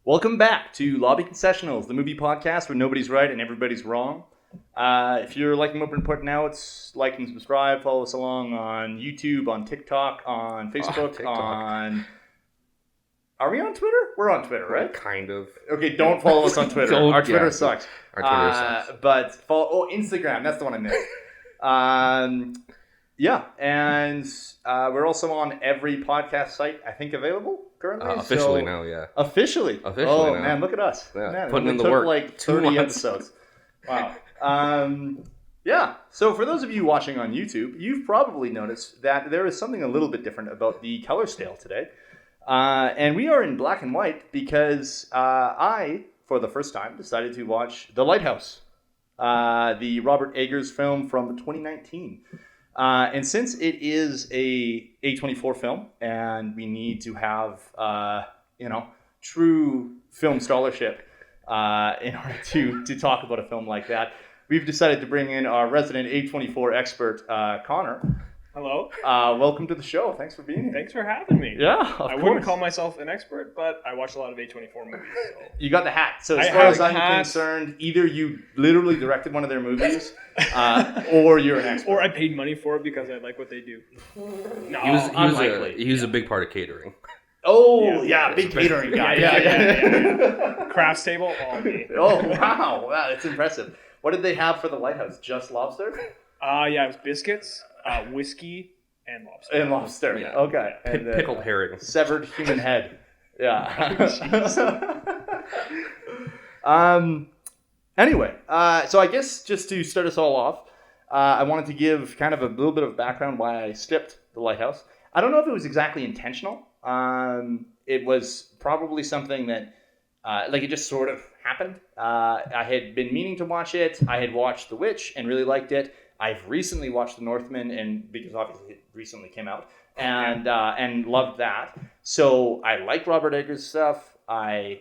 Welcome back to Lobby Concessionals, the movie podcast where nobody's right and everybody's wrong. If you're liking what we're putting now, it's like and subscribe. Follow us along on YouTube, on TikTok, on Facebook, on... Are we on Twitter? We're on Twitter, right? Kind of. Okay, don't follow us on Twitter. Our Twitter sucks. Our Twitter sucks. But follow... Oh, Instagram. That's the one I missed. Yeah, and we're also on every podcast site, I think, available currently. Officially now, yeah. Officially Oh, now. man, look at us. Yeah, Man, putting in the took work. like 30 episodes. Wow. Yeah, so for those of you watching on YouTube, you've probably noticed that there is something a little bit different about the color scale today. And we are in black and white because I, for the first time, decided to watch The Lighthouse, the Robert Eggers film from 2019. And since it is a A24 film, and we need to have, true film scholarship in order to talk about a film like that, we've decided to bring in our resident A24 expert, Connor. Hello. Welcome to the show. Thanks for being here. Thanks for having me. Yeah, of I course. wouldn't call myself an expert, but I watch a lot of A24 movies. So. You got the hat. So as I far have as a I'm hat. concerned, either you literally directed one of their movies, or you're an expert. Or I paid money for it because I like what they do. No, unlikely. He was a big part of catering. Oh, yeah, big catering guy. Yeah. Crafts table, all me. Oh, wow, that's impressive. What did they have for the Lighthouse? Just lobster? Yeah, it was biscuits, whiskey, and lobster. And lobster. Yeah. Okay. And Pickled herring. severed human head. Yeah. Anyway, so I guess just to start us all off, I wanted to give kind of a little bit of background why I skipped The Lighthouse. I don't know if it was exactly intentional. It was probably something that, it just sort of happened. I had been meaning to watch it. I had watched The Witch and really liked it. I've recently watched The Northman, and because obviously it recently came out, and loved that. So I like Robert Eggers' stuff. I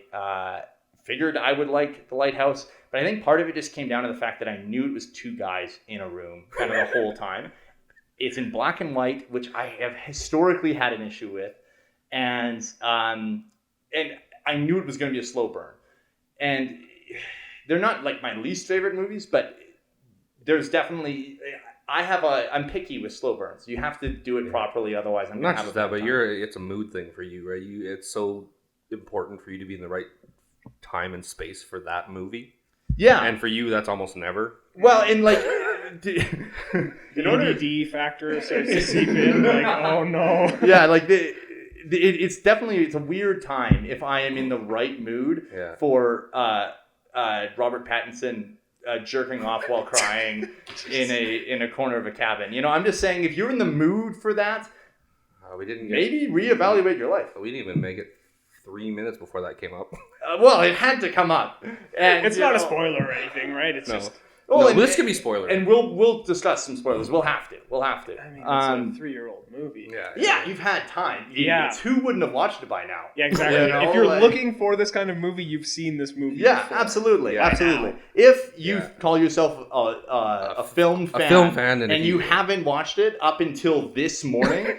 figured I would like The Lighthouse, but I think part of it just came down to the fact that I knew it was two guys in a room kind of the whole time. It's in black and white, which I have historically had an issue with, and I knew it was going to be a slow burn. And they're not like my least favorite movies, but there's definitely I'm picky with slow burns. You have to do it properly, otherwise I'm Not gonna have just a that, bad but time. it's a mood thing for you, right? It's so important for you to be in the right time and space for that movie. Yeah. And for you, that's almost never. Well, in like In order ADD factor starts to seep in, like, oh no. yeah, like it's a weird time if I am in the right mood for Robert Pattinson jerking off while crying in a corner of a cabin. I'm just saying, if you're in the mood for that, maybe reevaluate your life. We didn't even make it 3 minutes before that came up. Well, it had to come up. And It's not a spoiler or anything, right? It's just... Well, this could be spoiler. And we'll discuss some spoilers. We'll have to. I mean, it's a 3-year-old movie. Yeah, you've had time. Yeah. Who wouldn't have watched it by now? Yeah, exactly. If you're looking for this kind of movie, you've seen this movie before. Absolutely. If you call yourself a film fan, and you haven't watched it up until this morning,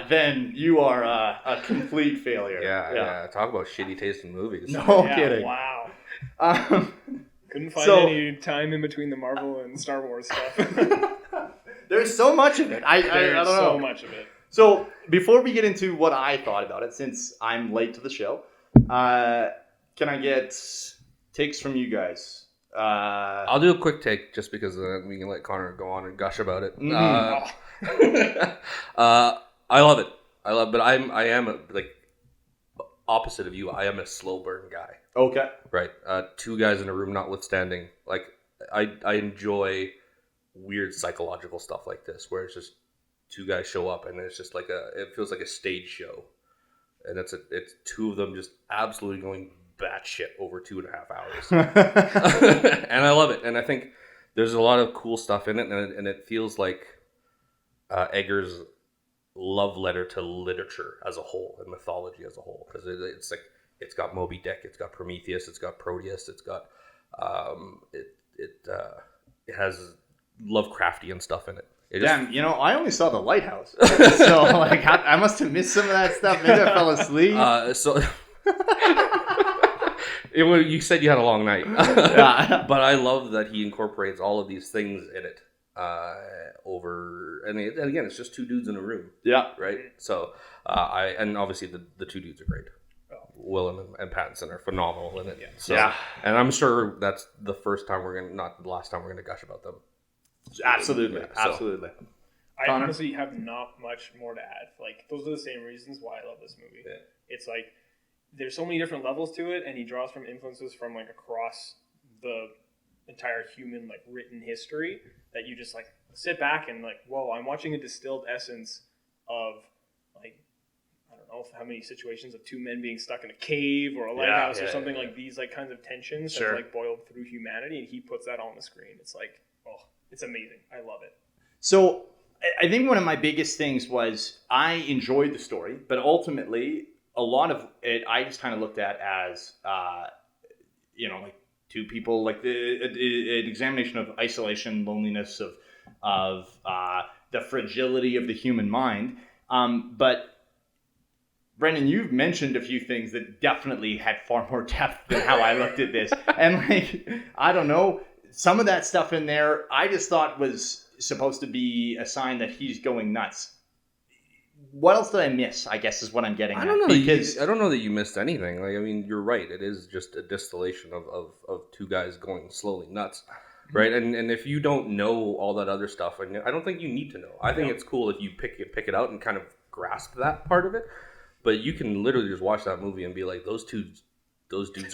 then you are a complete failure. Yeah. Talk about shitty taste in movies. No kidding. Wow. Couldn't find any time in between the Marvel and Star Wars stuff. There's so much of it. I don't know. So much of it. So before we get into what I thought about it, since I'm late to the show, can I get takes from you guys? I'll do a quick take just because we can let Connor go on and gush about it. I love it. But I am opposite of you. I am a slow burn guy. Okay. Right. Two guys in a room notwithstanding, I enjoy weird psychological stuff like this, where it's just two guys show up and it's just it feels like a stage show, and it's two of them just absolutely going batshit over 2.5 hours, and I love it. And I think there's a lot of cool stuff in it, and it feels like Eggers' love letter to literature as a whole and mythology as a whole, because it's got Moby Dick, it's got Prometheus, it's got Proteus, it's got it has Lovecraftian stuff in it. Damn, I only saw The Lighthouse, so I must have missed some of that stuff. Maybe I fell asleep. You said you had a long night. Yeah. But I love that he incorporates all of these things in it. And again, it's just two dudes in a room. Yeah. Right? So, and obviously the two dudes are great. Willem and Pattinson are phenomenal in it. Yeah. So, Yeah. And I'm sure that's the first time not the last time we're going to gush about them. Absolutely. Yeah, so. Absolutely. I Connor? honestly have not much more to add. Like, those are the same reasons why I love this movie. Yeah. It's like, there's so many different levels to it, and he draws from influences from, like, across the entire human, like, written history that you just, like, sit back and, like, whoa, I'm watching a distilled essence of, like, I don't know how many situations of two men being stuck in a cave or a lighthouse or something like these, like, kinds of tensions Sure. have, like, boiled through humanity, and he puts that on the screen. It's like, oh, it's amazing. I love it. So I think one of my biggest things was I enjoyed the story, but ultimately a lot of it I just kind of looked at as, like two people, like an examination of isolation, loneliness, of the fragility of the human mind. But Brendon, you've mentioned a few things that definitely had far more depth than how I looked at this. And like, I don't know, some of that stuff in there, I just thought was supposed to be a sign that he's going nuts. What else did I miss, I guess, is what I'm getting at. I don't know. Because I don't know that you missed anything. Like, I mean, you're right. It is just a distillation of two guys going slowly nuts. Right. And if you don't know all that other stuff, and I don't think you need to know. I think it's cool if you pick it out and kind of grasp that part of it. But you can literally just watch that movie and be like, those dudes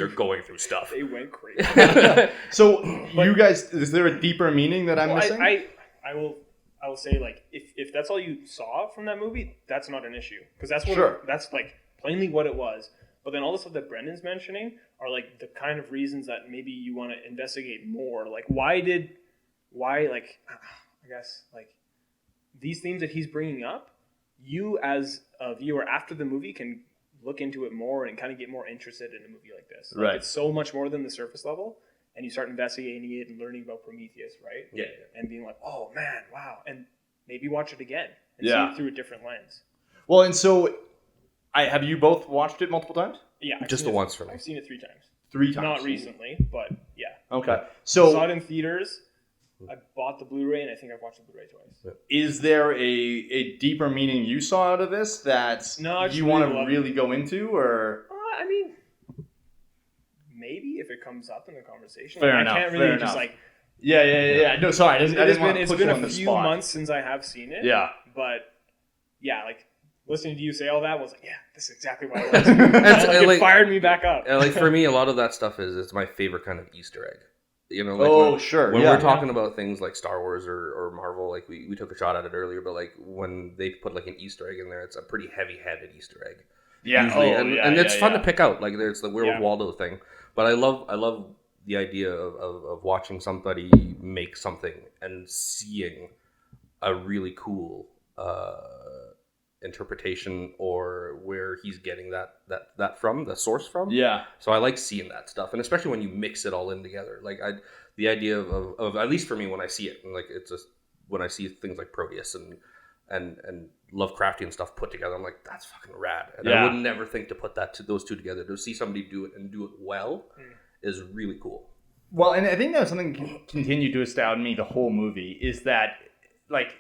are going through stuff. They went crazy. So, you guys, is there a deeper meaning that I'm missing? I will say, like, if that's all you saw from that movie, that's not an issue, because that's what Sure. that's like plainly what it was. But then all the stuff that Brendon's mentioning are like the kind of reasons that maybe you want to investigate more. Like, why like, I guess, like, these themes that he's bringing up, you as a viewer after the movie can look into it more and kind of get more interested in a movie like this. Like, Right. It's so much more than the surface level. And you start investigating it and learning about Prometheus, right? Yeah. And being like, oh man, wow. And maybe watch it again and Yeah. see it through a different lens. Well, and so, have you both watched it multiple times? Yeah. Just the once for me. I've seen it 3 times. 3 times. Not recently, but yeah. Okay. Saw So, it in theaters. I bought the Blu-ray, and I think I've watched the Blu-ray twice. is there a deeper meaning you saw out of this that No, I just you really want to love really go into, or? I mean, maybe if it comes up in the conversation. Fair Like, enough, I can't really fair just enough. like. Yeah. No, sorry. I didn't want to It's put been you a on the few spot. months since I have seen it. Yeah. But yeah, like listening to you say all that was like, yeah, this is exactly why it was. It fired me back up. And like for me, a lot of that stuff it's my favorite kind of Easter egg. You know, like Oh, sure. When Yeah. we're talking about things like Star Wars or Marvel, like we took a shot at it earlier, but like when they put like an Easter egg in there, it's a pretty heavy-handed Easter egg. Yeah. Usually. Oh, and it's fun to pick out. Like there's the Werewolf Yeah. Waldo thing. But I love the idea of watching somebody make something and seeing a really cool interpretation or where he's getting that from, the source from. Yeah. So I like seeing that stuff, and especially when you mix it all in together. Like the idea of at least for me when I see it, and like it's just when I see things like Proteus and Lovecraftian stuff put together, I'm like, that's fucking rad. And I would never think to put those two together. To see somebody do it and do it well is really cool. Well, and I think that was something that continued to astound me the whole movie is that, like,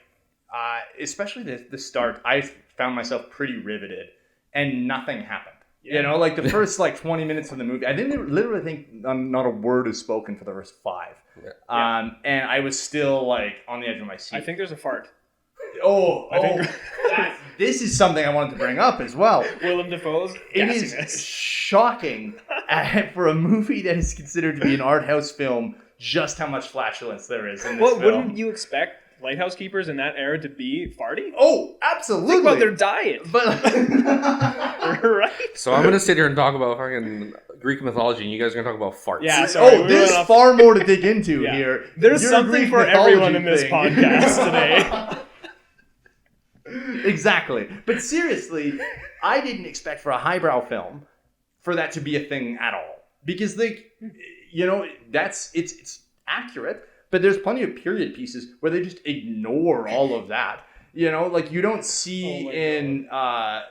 especially the start, I found myself pretty riveted, and nothing happened. Yeah. You know, like the first 20 minutes of the movie, I didn't literally think not a word is spoken for the first 5. Yeah. And I was still like on the edge of my seat. I think there's a fart. This is something I wanted to bring up as well. Willem Dafoe's It is gassiness. shocking for a movie that is considered to be an art house film just how much flatulence there is in this Well, film. wouldn't you expect lighthouse keepers in that era to be farty? Oh, absolutely. Think about their diet. But Right? So I'm gonna sit here and talk about fucking Greek mythology, and you guys are gonna talk about farts. Yeah, sorry, there's went off- far more to dig into Yeah. here. There's Your something Greek for mythology everyone in this thing. podcast today. Exactly. But seriously, I didn't expect for a highbrow film for that to be a thing at all. Because it's accurate, but there's plenty of period pieces where they just ignore all of that. You know, like you don't see in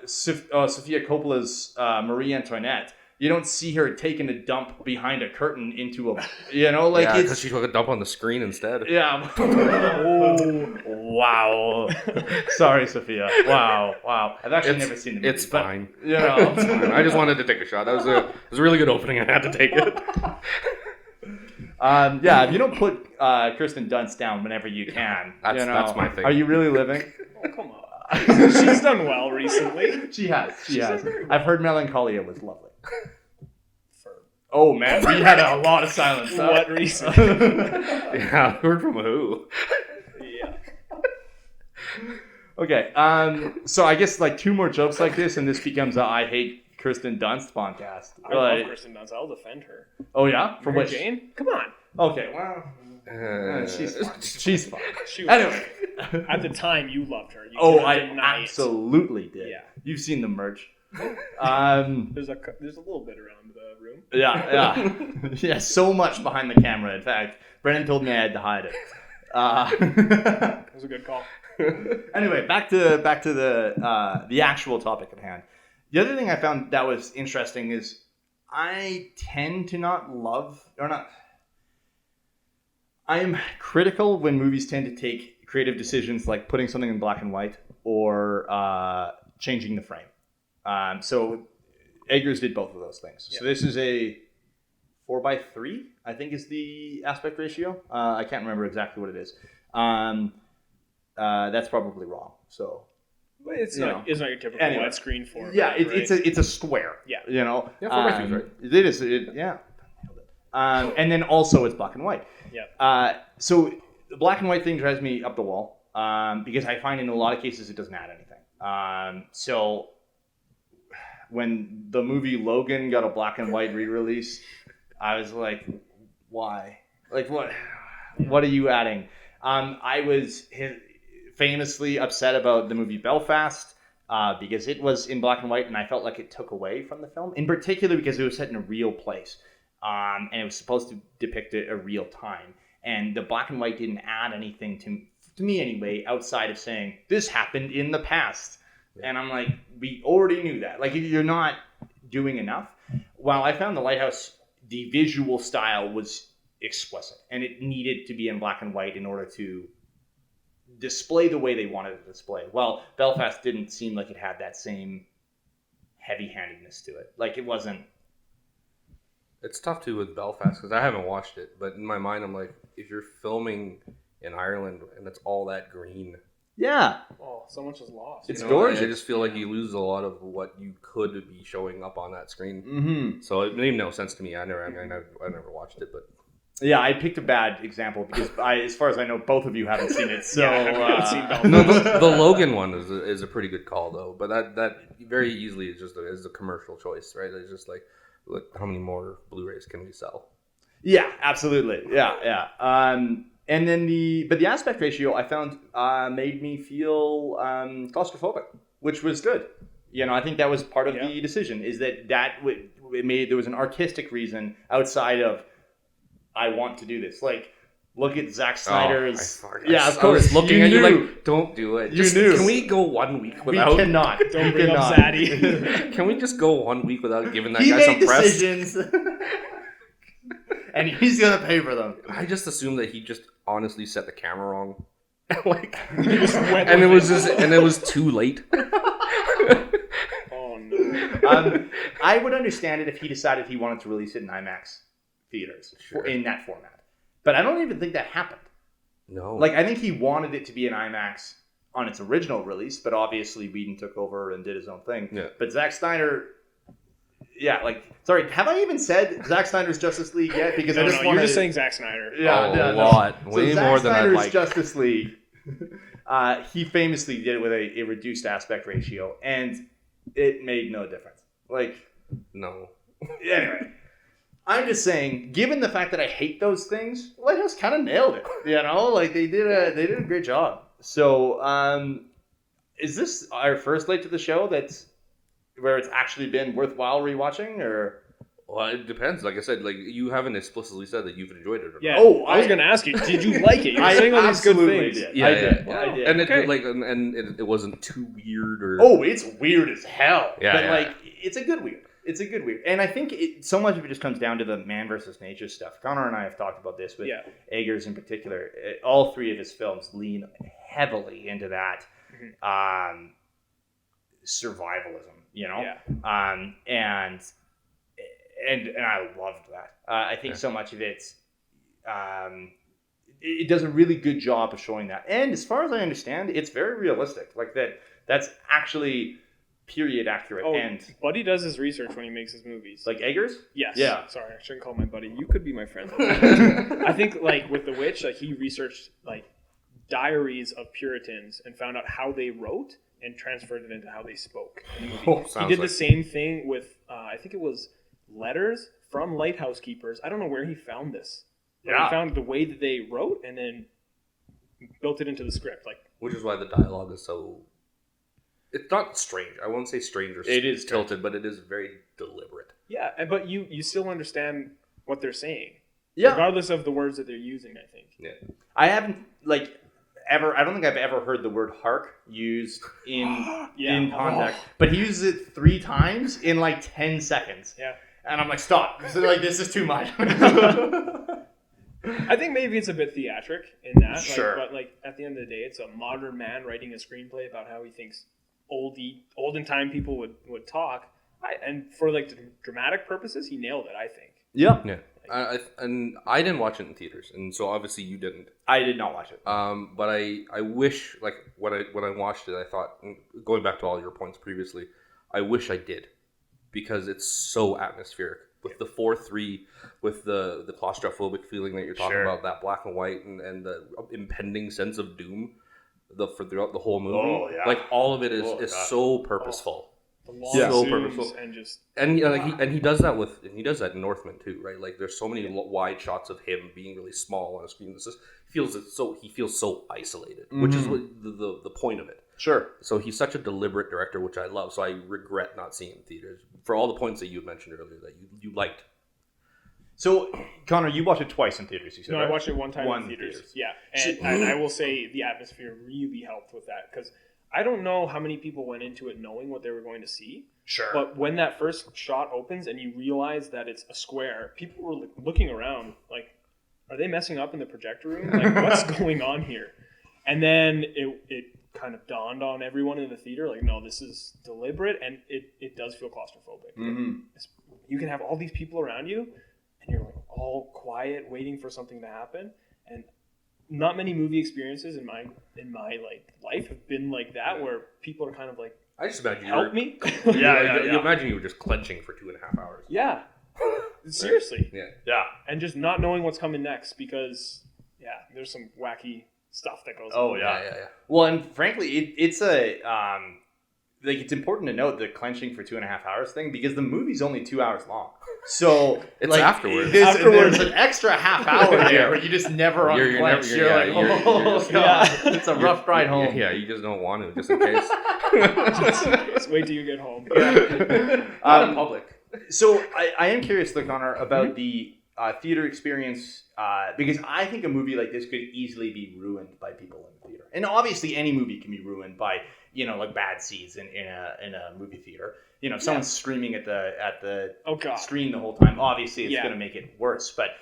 Sofia Coppola's Marie Antoinette, You don't see her taking a dump behind a curtain into a, like yeah, it's because she took a dump on the screen instead. yeah. Wow. Sorry, Sophia. Wow. I've actually never seen the movie. It's fine. It's fine. I just wanted to take a shot. It was a really good opening. I had to take it. If you don't put Kirsten Dunst down whenever you can, that's my thing. Are you really living? Oh, come on. She's done well recently. She has. done very well. I've heard Melancholia was lovely. For Oh man, we had a lot of silence. what reason? Yeah, heard from who? Yeah. Okay, so I guess like 2 more jokes like this, and this becomes a I hate Kirsten Dunst podcast. I love Kirsten Dunst. I'll defend her. Oh yeah, for Mary what? Jane? Come on. Okay, well, she's fine. She's fine. She was, Anyway, at the time, you loved her. You oh, couldn't I deny it. absolutely did. Yeah. You've seen the merch. There's a little bit around the room. Yeah. So much behind the camera. In fact, Brendon told me I had to hide it. It was a good call. Anyway, back to the actual topic at hand. The other thing I found that was interesting is I tend to I am critical when movies tend to take creative decisions like putting something in black and white or changing the frame. So Eggers did both of those things. Yeah. So this is a 4:3, I think is the aspect ratio. I can't remember exactly what it is. That's probably wrong. So It's not your typical Anyway. widescreen format. yeah, right? it's a square. Yeah. Yeah, 4:3 is right. It is. Yeah. And then also it's black and white. Yeah. So the black and white thing drives me up the wall because I find in a lot of cases it doesn't add anything. So when the movie Logan got a black and white re-release, I was like, why? Like what? What are you adding? I was famously upset about the movie Belfast because it was in black and white, and I felt like it took away from the film. In particular, because it was set in a real place, and it was supposed to depict a real time. And the black and white didn't add anything to me anyway, outside of saying this happened in the past. Yeah. And I'm like, we already knew that. Like, you're not doing enough. While I found the Lighthouse, the visual style was explicit, and it needed to be in black and white in order to display the way they wanted it to display. Well, Belfast didn't seem like it had that same heavy-handedness to it. Like, it wasn't. It's tough too with Belfast because I haven't watched it, but in my mind I'm like, if you're filming in Ireland and it's all that green, Yeah. Oh, so much is lost. It's you know, gorgeous. I just feel like you lose a lot of what you could be showing up on that screen. Mm-hmm. So it made no sense to me. I never watched it, but Yeah, I picked a bad example because as far as I know, both of you haven't seen it. So Yeah, I haven't seen Belfast. no, the Logan one is a pretty good call though. But that very easily is a commercial choice, right? It's just like, look, how many more Blu-rays can we sell? Yeah, absolutely. Yeah. And then the aspect ratio I found made me feel claustrophobic, which was good. You know, I think that was part of the decision. Is that there was an artistic reason outside of I want to do this. Like, look at Zack Snyder's. Of course. I was looking you at knew. you like, don't do it. You knew. Can we go 1 week without? We cannot. Don't we bring cannot. up Zaddy. Can we just go 1 week without giving that He guy made some press? decisions, and he's gonna pay for them. I just assumed that he just honestly set the camera wrong, like, He just went and with it was too late. Oh no. I would understand it if he decided he wanted to release it in IMAX theaters in that format. But I don't even think that happened. No, Like, I think he wanted it to be in IMAX on its original release, but obviously Whedon took over and did his own thing. Yeah. But Zack Snyder, sorry, have I even said Zack Snyder's Justice League yet? Because I just you're wanted just saying Zack Snyder. a lot, way Zack more than I'd Snyder's like. Justice League. He famously did it with a reduced aspect ratio, and it made no difference. Like, No, anyway, I'm just saying, given the fact that I hate those things, Lighthouse kind of nailed it. You know, like they did a great job. So, is this our first late to the show that's where it's actually been worthwhile rewatching, or? well, it depends. Like I said, like you haven't explicitly said that you've enjoyed it. Or Yeah. not. Oh, I was going to ask you, did you like it? You're saying all these good absolutely things. did. Yeah, I did. yeah. I did. And Okay. it wasn't too weird or. Oh, it's weird as hell. Yeah, but yeah. like, it's a good weird. It's a good weird. And I think so much of it just comes down to the man versus nature stuff. Connor and I have talked about this with Eggers in particular. All three of his films lean heavily into that survivalism, you know? Yeah. And I loved that. I think so much of it's it does a really good job of showing that. And as far as I understand, it's very realistic. Like that's actually period accurate. And Buddy does his research when he makes his movies. Like Eggers? Yes. Yeah. Sorry, I shouldn't call my buddy. You could be my friend. I think like with The Witch, like he researched like diaries of Puritans and found out how they wrote and transferred it into how they spoke in the movie. He did the same thing with I think it was letters from Lighthouse keepers. I don't know where he found this. Yeah. He found the way that they wrote and then built it into the script. Like, which is why the dialogue is so... It's not strange. I won't say strange or it is tilted, but it is very deliberate. Yeah, but you still understand what they're saying. Yeah. Regardless of the words that they're using, I think. Yeah. I haven't, like, ever... I don't think I've ever heard the word hark used in context. But he uses it 3 times in, like, 10 seconds. Yeah. And I'm like, stop. So, like, this is too much. I think maybe it's a bit theatric in that. Sure. But, like, at the end of the day, it's a modern man writing a screenplay about how he thinks olden time people would talk. And for, like, dramatic purposes, he nailed it, I think. Yeah. Yeah. And I didn't watch it in theaters, and so obviously you didn't. I did not watch it. But I wish, like, when I watched it, I thought, going back to all your points previously, I wish I did, because it's so atmospheric with the 4:3, with the claustrophobic feeling that you're talking about, that black and white, and the impending sense of doom, throughout the whole movie. Oh, yeah. Like all of it is so purposeful. The long So zooms purposeful. and he does that in Northman too, right? Like there's so many wide shots of him being really small on a screen. He feels so isolated, which is what the point of it. Sure. So he's such a deliberate director, which I love. So I regret not seeing it in theaters for all the points that you mentioned earlier that you liked. So, Connor, you watched it twice in theaters, you said, right? I watched it one time in theaters. Yeah, and I will say the atmosphere really helped with that, because I don't know how many people went into it knowing what they were going to see. Sure. But when that first shot opens and you realize that it's a square, people were looking around like, are they messing up in the projector room? Like, what's going on here? And then it kind of dawned on everyone in the theater, like, no, this is deliberate, and it does feel claustrophobic. Mm-hmm. You can have all these people around you, and you're like all quiet, waiting for something to happen. And not many movie experiences in my like life have been like that, where people are kind of like, I just imagine help me. You imagine you were just clenching for 2.5 hours. Yeah. Seriously. Yeah. And just not knowing what's coming next, because there's some wacky stuff that goes on. Oh yeah. Well, and frankly, it's a like, it's important to note the clenching for 2.5 hours thing, because the movie's only 2 hours long. So it's like, afterwards. There's an extra half hour there where you just never unclench. It's a rough ride home. Yeah, you just don't want to, just in case. Just wait till you get home. Not in public. So I am curious, though, Connor, about the theater experience, because I think a movie like this could easily be ruined by people in the theater. And obviously any movie can be ruined by, like bad seats in a movie theater. If someone's screaming at the screen the whole time, obviously it's going to make it worse. But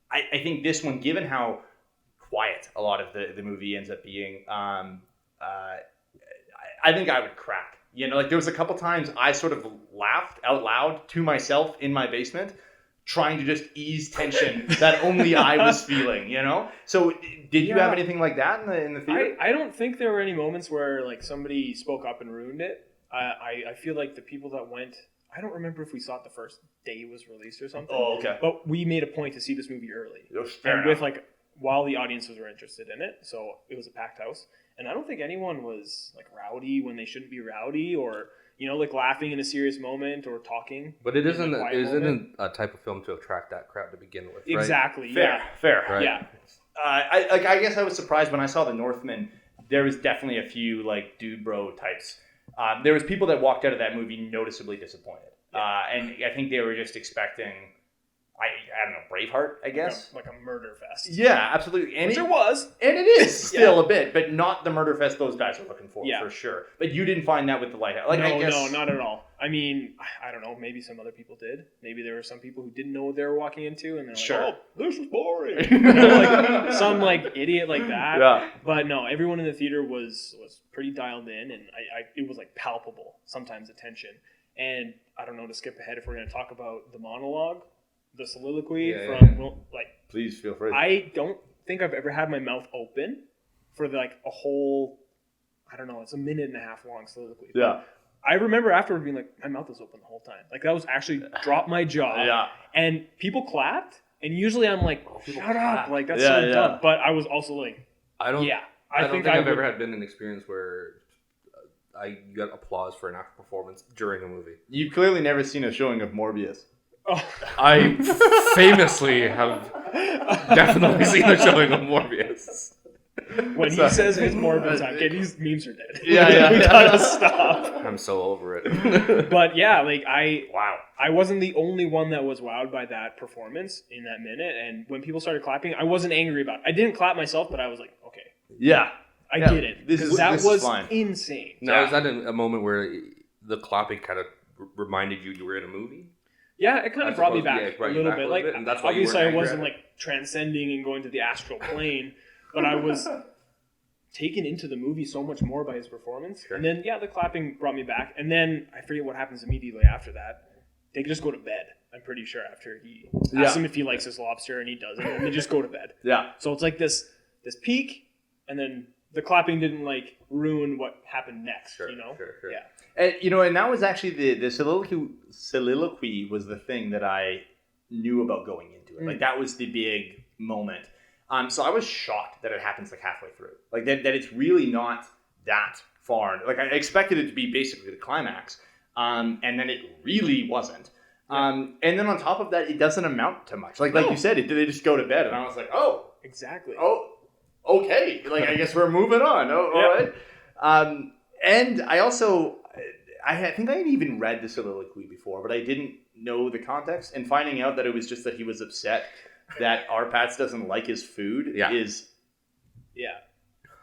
I think this one, given how quiet a lot of the movie ends up being, I think I would crack. Like there was a couple times I sort of laughed out loud to myself in my basement, trying to just ease tension that only I was feeling, So did you have anything like that in the theater? I don't think there were any moments where like somebody spoke up and ruined it. I feel like the people that went, I don't remember if we saw it the first day it was released or something. Oh, okay. But we made a point to see this movie early. Fair enough. With like, while the audiences were interested in it. So it was a packed house. And I don't think anyone was like rowdy when they shouldn't be rowdy, or like laughing in a serious moment or talking. But it isn't a type of film to attract that crowd to begin with, right? Exactly. Fair. Right? Yeah. I guess I was surprised when I saw The Northman. There was definitely a few like dude bro types. There was people that walked out of that movie noticeably disappointed, and I think they were just expecting I don't know, Braveheart, I guess. Like a murder fest. Yeah, absolutely. And Which it was. And it is still a bit, but not the murder fest those guys are looking for sure. But you didn't find that with the Lighthouse. Like, No, not at all. I mean, I don't know. Maybe some other people did. Maybe there were some people who didn't know what they were walking into, and they're like, "Oh, this is boring." Like, some like idiot like that. Yeah. But no, everyone in the theater was pretty dialed in, and it was like palpable. Sometimes attention. And I don't know, to skip ahead, if we're going to talk about the monologue, the soliloquy like. Please feel free. I don't think I've ever had my mouth open for like a whole. I don't know. It's a 1.5-minute long soliloquy. Yeah. I remember afterward being like, my mouth was open the whole time. Like, that was actually dropped my jaw. Yeah. And people clapped. And usually I'm like, shut up. Like, that's so dumb. But I was also like, I don't think I've ever had been an experience where I got applause for an actor performance during a movie. You've clearly never seen a showing of Morbius. Oh. I famously have definitely seen a showing of Morbius. When he says it's Morbius time, these memes are dead. Yeah. We gotta stop. I'm so over it. But yeah, like I wasn't the only one that was wowed by that performance in that minute. And when people started clapping, I wasn't angry about it. I didn't clap myself, but I was like, okay. Yeah. I get it. This was fine. insane. Now, is that a moment where the clapping kind of reminded you were in a movie? Yeah, it kind of brought me back a little bit. Like, and that's why obviously I wasn't like transcending and going to the astral plane, but I was taken into the movie so much more by his performance. Sure. And then, the clapping brought me back. And then I forget what happens immediately after that. They just go to bed, I'm pretty sure, after he asks him if he likes his lobster, and he doesn't. And they just go to bed. Yeah. So it's like this peak, and then the clapping didn't like ruin what happened next, Sure. Yeah. And that was actually the soliloquy was the thing that I knew about going into it. Like, that was the big moment. So I was shocked that it happens like halfway through. Like that it's really not that far. Like, I expected it to be basically the climax. And then it really wasn't. And then on top of that, it doesn't amount to much. Like you said, they just go to bed, and I was like, oh, exactly. Oh, okay. Like, I guess we're moving on. Oh, all right. And I also, I think I had even read the soliloquy before, but I didn't know the context. And finding out that it was just that he was upset that our Pats doesn't like his food is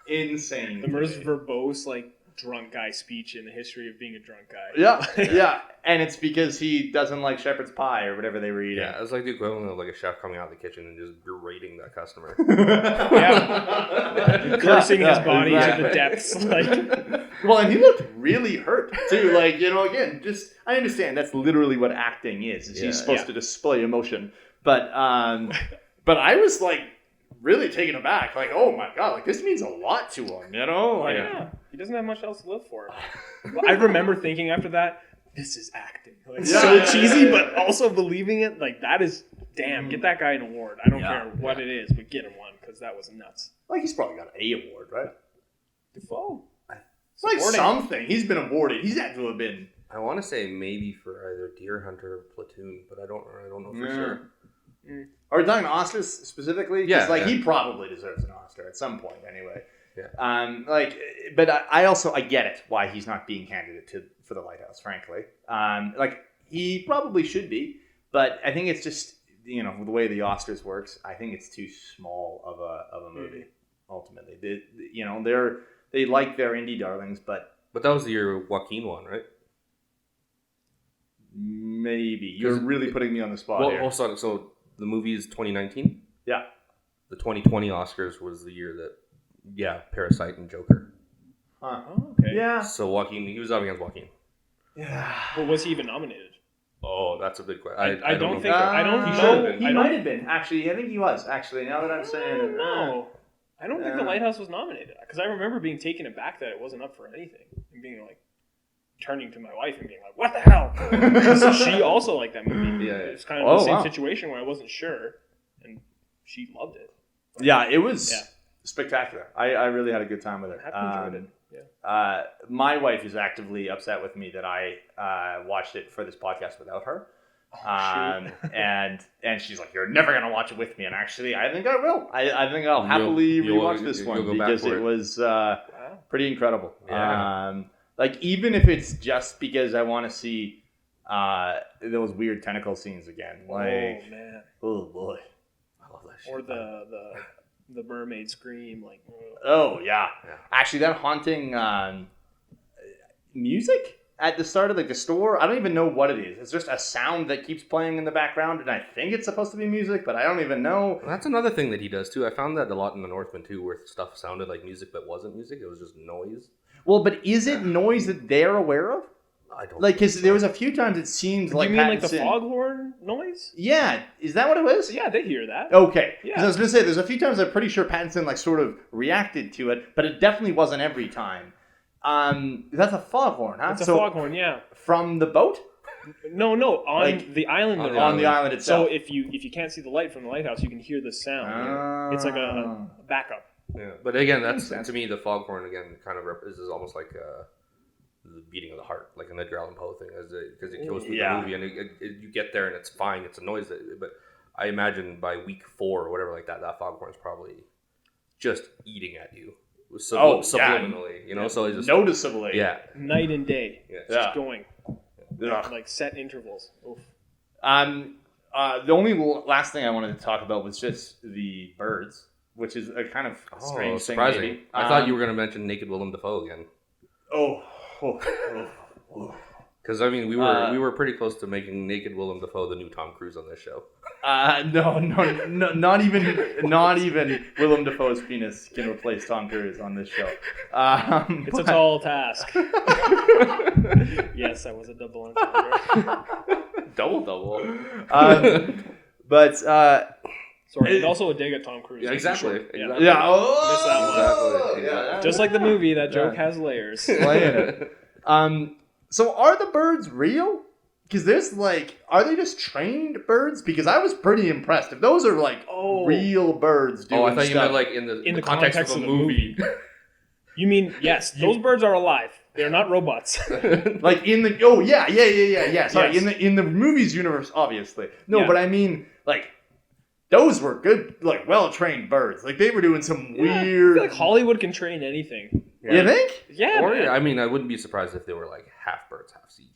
insane. The most verbose, like, drunk guy speech in the history of being a drunk guy. Yeah. And it's because he doesn't like shepherd's pie or whatever they were eating. Yeah, it's like the equivalent of like a chef coming out of the kitchen and just berating that customer. Cursing his body to the depths. Like, well, and he looked really hurt too. Like, again, just I understand that's literally what acting is. He's supposed to display emotion, but I was like really taken aback. Like, oh my god, like this means a lot to him. Like, he doesn't have much else to live for. I remember thinking after that, this is acting. Like, so cheesy, but also believing it. Like, that is, damn, get that guy an award. I don't care what it is, but get him one, because that was nuts. Like, he's probably got an A award, right? Dafoe. It's like something. He's been awarded. He's had to have been. I want to say maybe for either Deer Hunter or Platoon, but I don't know for sure. Are we talking Oscars specifically? Yeah. He probably deserves an Oscar at some point, anyway. Yeah. But I get it why he's not being candidate for the Lighthouse, frankly. He probably should be, but I think it's just the way the Oscars works. I think it's too small of a movie. Ultimately, they like their indie darlings, but that was the year Joaquin won, right? Maybe you're really putting me on the spot here. So the movie is 2019. Yeah. The 2020 Oscars was the year that. Yeah, Parasite and Joker. Huh. Oh, okay. Yeah. So Joaquin, he was up against Joaquin. Yeah. But was he even nominated? Oh, that's a big question. I don't think. He might have been. Actually, I think he was. Actually, now that I'm saying it. No. I don't think The Lighthouse was nominated. Because I remember being taken aback that it wasn't up for anything. And being like, turning to my wife and being like, what the hell? Because she also liked that movie. Yeah. It's kind of the same situation where I wasn't sure. And she loved it. It was... spectacular. I really had a good time with it. I enjoyed it. My wife is actively upset with me that I watched it for this podcast without her. And she's like, you're never going to watch it with me. And actually, I think I will. I think I'll happily rewatch this one because it was pretty incredible. Yeah. Even if it's just because I want to see those weird tentacle scenes again. Like, oh man, oh boy. I love that shit. or the mermaid scream, like. Oh yeah. Yeah. Actually, that haunting music at the start of like the store, I don't even know what it is. It's just a sound that keeps playing in the background, and I think it's supposed to be music, but I don't even know. Well, that's another thing that he does too. I found that a lot in The Northman too, where stuff sounded like music but wasn't music. It was just noise. Well, but is it noise that they're aware of? I don't Like, because think there so. was a few times it seemed Do like you mean like the Pattinson- foghorn noise? Yeah, is that what it was? Yeah, they hear that. Okay. 'Cause Yeah. I was gonna say there's a few times I'm pretty sure Pattinson like sort of reacted to it, but it definitely wasn't every time. That's a foghorn, huh? It's a foghorn, yeah. From the boat? No, on Like, the island. on they're the On the island itself. So if you can't see the light from the lighthouse, you can hear the sound. It's like a backup. Yeah, but again, that's Makes sense. to me the foghorn again kind of is almost like the beating of the heart, like an Edgar Allan Poe thing, because it goes through Yeah. the movie and you get there and it's fine, it's a noise, but I imagine by week 4 or whatever like that foghorn's probably just eating at you, subliminally, you know. So it's just noticeably. yeah, Night and day. yeah. Yeah. Just going. Ugh. Like set intervals. Oof. The only last thing I wanted to talk about was just the birds, which is a kind of strange thing. surprising. Maybe. I thought you were going to mention Naked Willem Dafoe again. Oh. Because I mean, we were pretty close to making Naked Willem Dafoe the new Tom Cruise on this show. No, not even Willem Dafoe's penis can replace Tom Cruise on this show. It's a tall task. Yes, that was a double entendre. Double. But Sorry, and also a dig at Tom Cruise. Yeah, exactly. Yeah. Exactly. yeah, oh, Exactly. yeah, Just like the movie, that joke Yeah. has layers. Playing it. So are the birds real? Because there's like, are they just trained birds? Because I was pretty impressed. If those are like real birds doing Oh, I thought you stuff. meant like in the context of a movie. You mean, yes, those birds are alive. They're not robots. Like in the yeah. Sorry, Yes. in the movies universe, obviously. No, Yeah. but I mean like those were good, like well trained birds. Like they were doing some I weird. feel like Hollywood can train anything. You think? Yeah, Or man. I mean, I wouldn't be surprised if they were like half birds, half CG.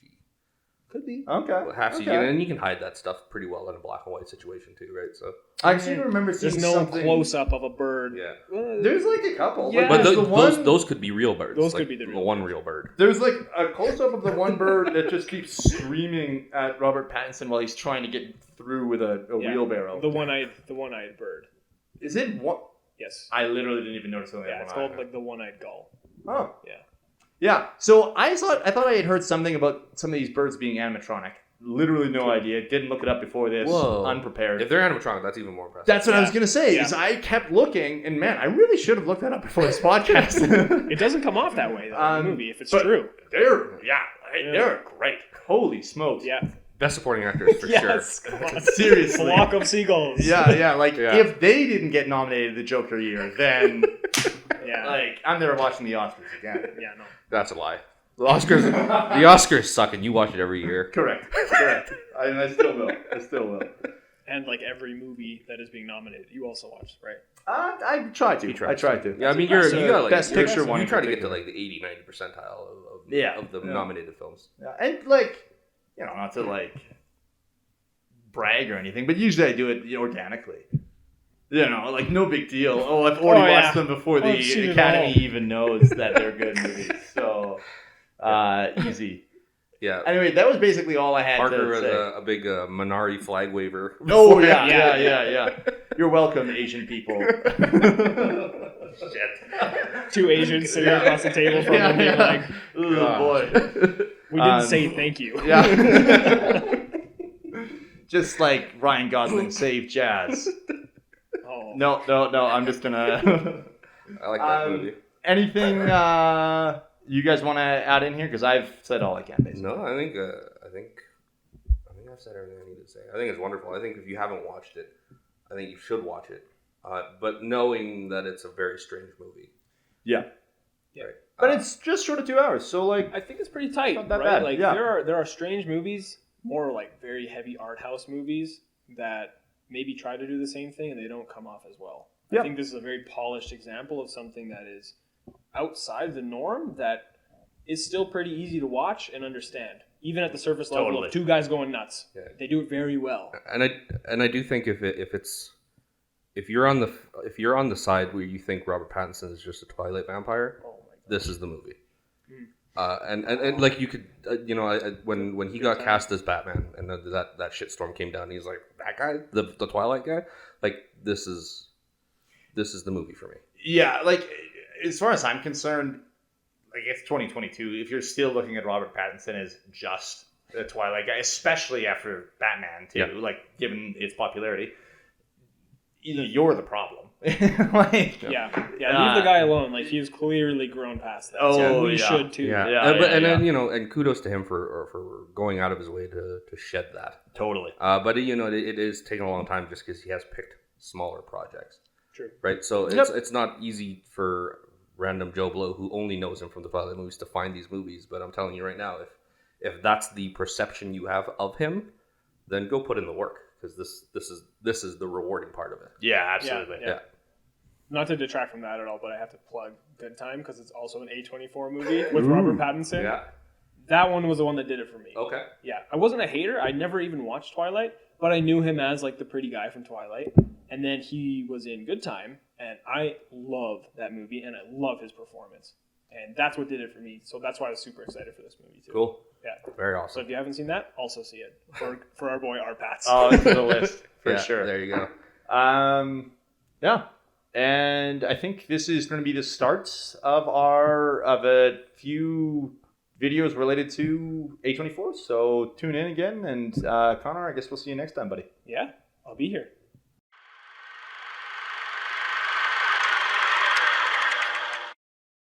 Could be. Okay. Half CG, okay. and you can hide that stuff pretty well in a black and white situation too, right? So I seem to remember seeing There's no something. close up of a bird. yeah, There's like a couple. Yeah. Like, but there's the one, those could be real birds. Those like, could be the real one real bird. There's like a close up of the one bird that just keeps screaming at Robert Pattinson while he's trying to get through with a Yeah. wheelbarrow. The one-eyed bird. Is it one? Yes. I literally didn't even notice something. Yeah, it's called like the one-eyed gull. Oh. Yeah. Yeah. So I thought I had heard something about some of these birds being animatronic. Literally no idea. Didn't look it up before this. Whoa. Unprepared. If they're animatronic, that's even more impressive. That's what I was Yeah. gonna say. Yeah. Is I kept looking, and man, I really should have looked that up before this podcast. It doesn't come off that way though in the movie if it's but true. They're great. Holy smokes. Yeah. best supporting actors for Yes. sure. Come on. Seriously. Flock of seagulls. Yeah. Like Yeah. if they didn't get nominated the Joker year, then Yeah. like I'm never watching the Oscars again. Yeah. No. That's a lie. The Oscars suck, and you watch it every year. Correct. I still will. And like every movie that is being nominated, you also watch, right? I tried to. tried I tried to. Yeah, I mean, That's you got like Best Picture you one. You in try to get to particular. like the 80-90 percentile of the Yeah. nominated films. Yeah, and like, not to like brag or anything, but usually I do it organically. Like no big deal. Oh, I've already watched them before I've seen the it Academy all. even knows that they're good movies. So easy. Yeah. Anyway, that was basically all I had Parker to was say. a big Minari flag waver. Oh yeah, Yeah. yeah. You're welcome, Asian people. Shit. Two Asians sitting across the table from them being like, Oh boy. we didn't say thank you. Yeah. Just like Ryan Gosling saved jazz. Oh. No. I'm just gonna. I like that movie. Anything you guys want to add in here? Because I've said all I can, basically. No, I think I've said everything I need to say. I think it's wonderful. I think if you haven't watched it, I think you should watch it. But knowing that it's a very strange movie. Yeah. Right. But it's just short of 2 hours, so like. I think it's pretty tight, Not that right? bad, Like yeah. there are strange movies, more like very heavy art house movies that maybe try to do the same thing and they don't come off as well. Yeah. I think this is a very polished example of something that is outside the norm that is still pretty easy to watch and understand, even at the surface level Totally. of two guys going nuts. Yeah. They do it very well. And I do think if you're on the side where you think Robert Pattinson is just a Twilight vampire, Oh my god. this is the movie. And like you could when he got cast as Batman and that shitstorm came down, he's like, that guy, the Twilight guy, like this is the movie for me. Yeah, like as far as I'm concerned, like it's 2022. If you're still looking at Robert Pattinson as just a Twilight guy, especially after Batman too, like given its popularity, you're the problem. Like, Yeah, leave the guy alone. Like he's clearly grown past that. Oh, So we yeah. should too. Then and kudos to him for going out of his way to shed that. Totally. But it is taking a long time just because he has picked smaller projects. True. Right. So it's not easy for random Joe Blow who only knows him from the Twilight movies to find these movies. But I'm telling you right now, if that's the perception you have of him, then go put in the work, because this is the rewarding part of it. Yeah, absolutely. Yeah. Not to detract from that at all, but I have to plug Good Time because it's also an A24 movie with Robert Pattinson. Yeah. That one was the one that did it for me. Okay. Yeah, I wasn't a hater. I never even watched Twilight, but I knew him as like the pretty guy from Twilight. And then he was in Good Time, and I love that movie, and I love his performance. And that's what did it for me. So that's why I was super excited for this movie too. Cool. Yeah. Very So awesome. if you haven't seen that, also see it for our boy Pats. Oh, it's the list for Yeah, sure. There you go. Yeah, and I think this is going to be the start of a few videos related to A24. So tune in again, and Connor, I guess we'll see you next time, buddy. Yeah, I'll be here.